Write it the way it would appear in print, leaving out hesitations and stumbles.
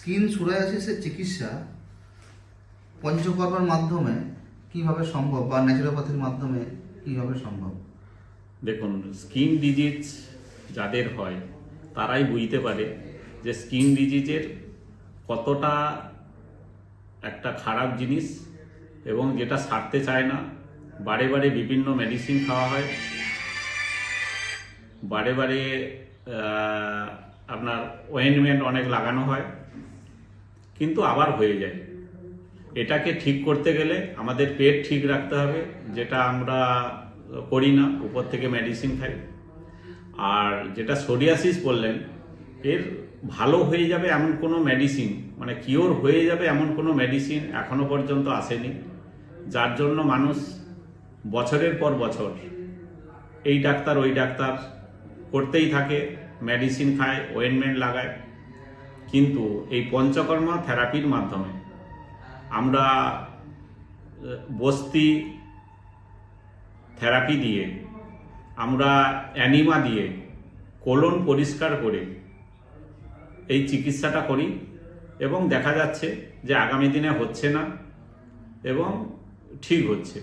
Skin সোরায়াসিসের চিকিৎসা পঞ্চকর্মের মাধ্যমে কিভাবে সম্ভব বা ন্যাচুরোপ্যাথির মাধ্যমে কিভাবে সম্ভব? দেখুন, স্কিন ডিজিজ যাদের হয় তারাই বুঝতে পারে যে স্কিন ডিজিজের কতটা একটা খারাপ জিনিস এবং যেটা সারতে চায় না। বারে বারে বিভিন্ন মেডিসিন খাওয়া হয়, বারে বারে আপনার অয়েনমেন্ট অনেক লাগানো হয়, কিন্তু আবার হয়ে যায়। এটাকে ঠিক করতে গেলে আমাদের পেট ঠিক রাখতে হবে, যেটা আমরা করি না, উপর থেকে মেডিসিন খাই। আর যেটা সোরিয়াসিস বললেন, এর ভালো হয়ে যাবে এমন কোনো মেডিসিন, মানে কিওর হয়ে যাবে এমন কোনো মেডিসিন এখনো পর্যন্ত আসেনি, যার জন্য মানুষ বছরের পর বছর এই ডাক্তার ওই ডাক্তার করতেই থাকে, মেডিসিন খায়, অয়েনমেন্ট লাগায়। কিন্তু এই পঞ্চকর্মা থেরাপির মাধ্যমে আমরা বস্তি থেরাপি দিয়ে, আমরা অ্যানিমা দিয়ে কোলন পরিষ্কার করে এই চিকিৎসাটা করি এবং দেখা যাচ্ছে যে আগামী দিনে হচ্ছে না এবং ঠিক হচ্ছে।